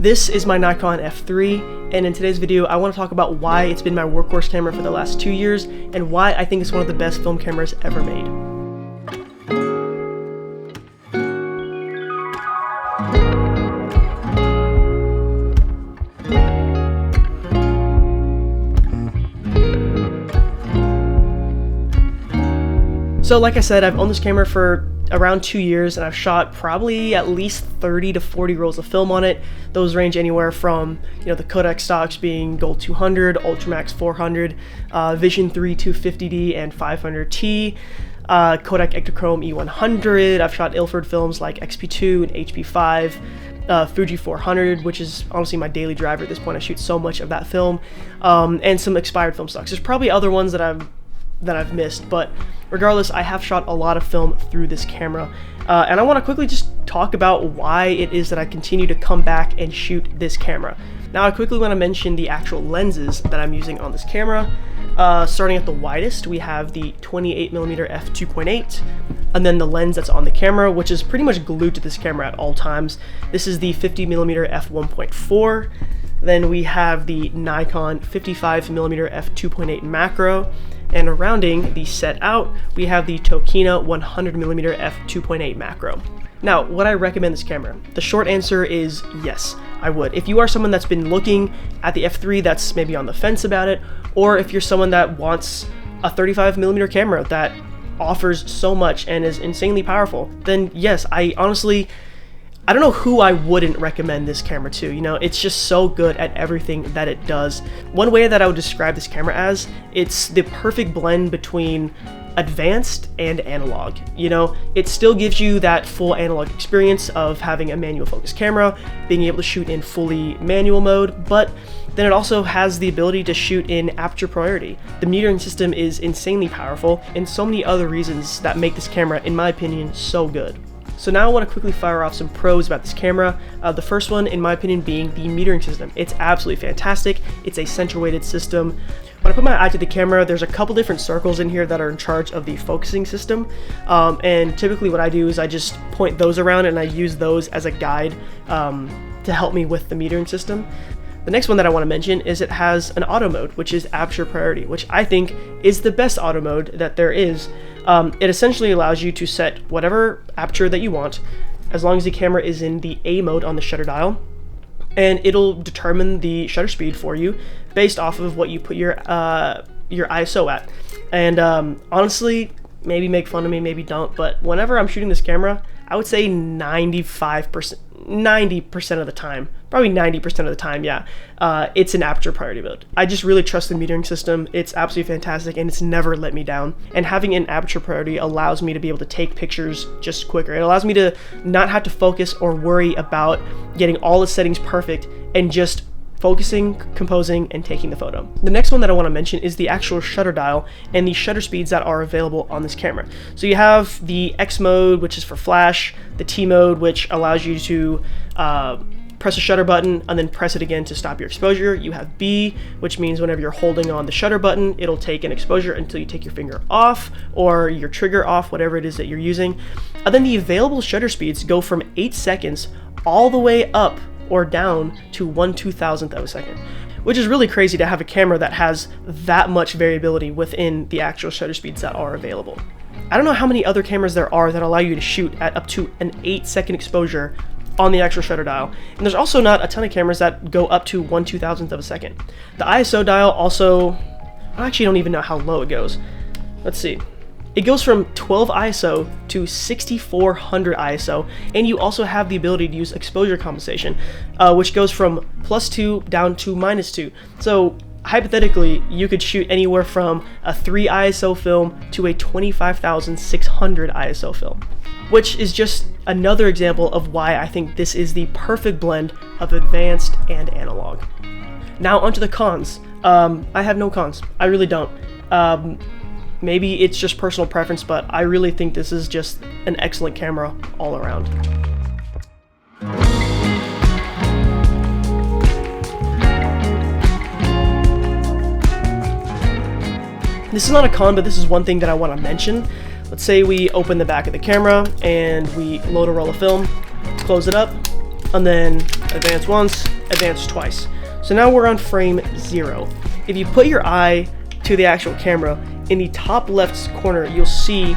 This is my Nikon F3, and in today's video I want to talk about why it's been my workhorse camera for the last 2 years and why I think it's one of the best film cameras ever made. So like I said, I've owned this camera for around 2 years, and I've shot probably at least 30 to 40 rolls of film on it. Those range anywhere from, the Kodak stocks being Gold 200, Ultramax 400, Vision 3 250D and 500T, Kodak ekachrome E100. I've shot ilford films like XP2 and HP5, Fuji 400, which is honestly my daily driver at this point. I shoot so much of that film, and some expired film stocks. There's probably other ones that I've missed, but regardless, I have shot a lot of film through this camera, and I want to quickly just talk about why it is that I continue to come back and shoot this camera. Now, I quickly want to mention the actual lenses that I'm using on this camera. Starting at the widest, we have the 28mm f2.8, and then the lens that's on the camera, which is pretty much glued to this camera at all times. This is the 50mm f1.4. Then we have the Nikon 55mm f2.8 macro. And rounding the set out, we have the Tokina 100mm f2.8 macro. Now, would I recommend this camera? The short answer is yes, I would. If you are someone that's been looking at the F3 that's maybe on the fence about it, or if you're someone that wants a 35mm camera that offers so much and is insanely powerful, then yes, I don't know who I wouldn't recommend this camera to. It's just so good at everything that it does. One way that I would describe this camera as, it's the perfect blend between advanced and analog. It still gives you that full analog experience of having a manual focus camera, being able to shoot in fully manual mode, but then it also has the ability to shoot in aperture priority. The metering system is insanely powerful, and so many other reasons that make this camera, in my opinion, so good. So now I want to quickly fire off some pros about this camera. The first one, in my opinion, being the metering system. It's absolutely fantastic. It's a center weighted system. When I put my eye to the camera, there's a couple different circles in here that are in charge of the focusing system. And typically what I do is I just point those around and I use those as a guide to help me with the metering system. The next one that I want to mention is it has an auto mode, which is aperture priority, which I think is the best auto mode that there is. It essentially allows you to set whatever aperture that you want, as long as the camera is in the A mode on the shutter dial, and it'll determine the shutter speed for you based off of what you put your ISO at. And honestly, maybe make fun of me, maybe don't, but whenever I'm shooting this camera, I would say 90% of the time, probably 90% of the time, yeah, it's an aperture priority mode. I just really trust the metering system. It's absolutely fantastic, and it's never let me down. And having an aperture priority allows me to be able to take pictures just quicker. It allows me to not have to focus or worry about getting all the settings perfect and just focusing, composing, and taking the photo. The next one that I want to mention is the actual shutter dial and the shutter speeds that are available on this camera. So you have the X mode, which is for flash, the T mode, which allows you to press a shutter button and then press it again to stop your exposure. You have B, which means whenever you're holding on the shutter button, it'll take an exposure until you take your finger off or your trigger off, whatever it is that you're using. And then the available shutter speeds go from 8 seconds all the way up or down to 1/2000th of a second, which is really crazy to have a camera that has that much variability within the actual shutter speeds that are available. I don't know how many other cameras there are that allow you to shoot at up to an 8-second exposure on the actual shutter dial, and there's also not a ton of cameras that go up to 1/2000th of a second. The ISO dial also, I actually don't even know how low it goes. Let's see. It goes from 12 ISO to 6400 ISO, and you also have the ability to use exposure compensation, which goes from +2 down to -2. So hypothetically, you could shoot anywhere from a 3 ISO film to a 25,600 ISO film, which is just another example of why I think this is the perfect blend of advanced and analog. Now onto the cons. I have no cons. I really don't. Maybe it's just personal preference, but I really think this is just an excellent camera all around. This is not a con, but this is one thing that I want to mention. Let's say we open the back of the camera and we load a roll of film, close it up, and then advance once, advance twice. So now we're on frame 0. If you put your eye to the actual camera, in the top left corner, you'll see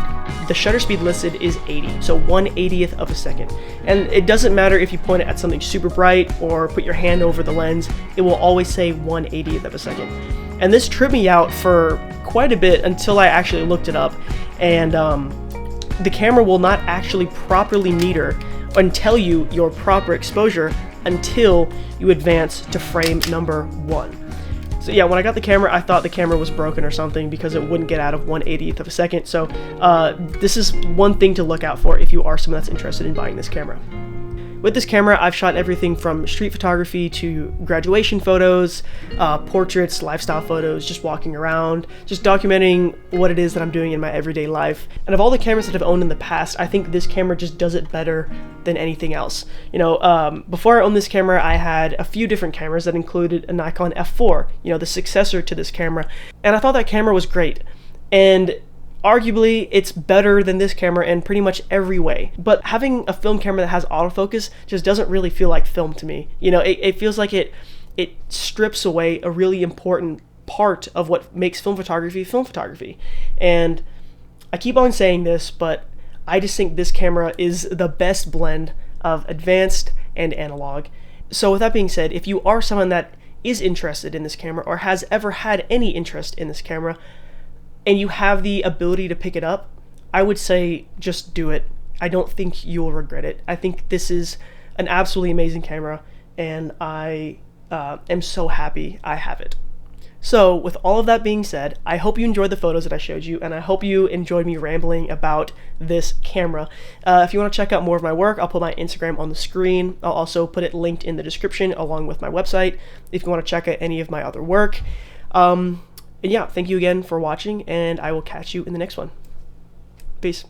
the shutter speed listed is 80, so 1/80th of a second. And it doesn't matter if you point it at something super bright or put your hand over the lens, it will always say 1/80th of a second. And this tripped me out for quite a bit until I actually looked it up, and the camera will not actually properly meter and tell you your proper exposure until you advance to frame number 1. So yeah, when I got the camera, I thought the camera was broken or something because it wouldn't get out of 1/80th of a second. So this is one thing to look out for if you are someone that's interested in buying this camera. With this camera, I've shot everything from street photography to graduation photos, portraits, lifestyle photos, just walking around, just documenting what it is that I'm doing in my everyday life. And of all the cameras that I've owned in the past, I think this camera just does it better than anything else. You know, before I owned this camera, I had a few different cameras that included a Nikon F4, you know, the successor to this camera. And I thought that camera was great. And arguably, it's better than this camera in pretty much every way. But having a film camera that has autofocus just doesn't really feel like film to me. You know, it feels like it strips away a really important part of what makes film photography. And I keep on saying this, but I just think this camera is the best blend of advanced and analog. So with that being said, if you are someone that is interested in this camera or has ever had any interest in this camera, and you have the ability to pick it up, I would say just do it. I don't think you'll regret it. I think this is an absolutely amazing camera, and I am so happy I have it. So with all of that being said, I hope you enjoyed the photos that I showed you, and I hope you enjoyed me rambling about this camera. If you want to check out more of my work, I'll put my Instagram on the screen. I'll also put it linked in the description along with my website if you want to check out any of my other work. And yeah, thank you again for watching, and I will catch you in the next one. Peace.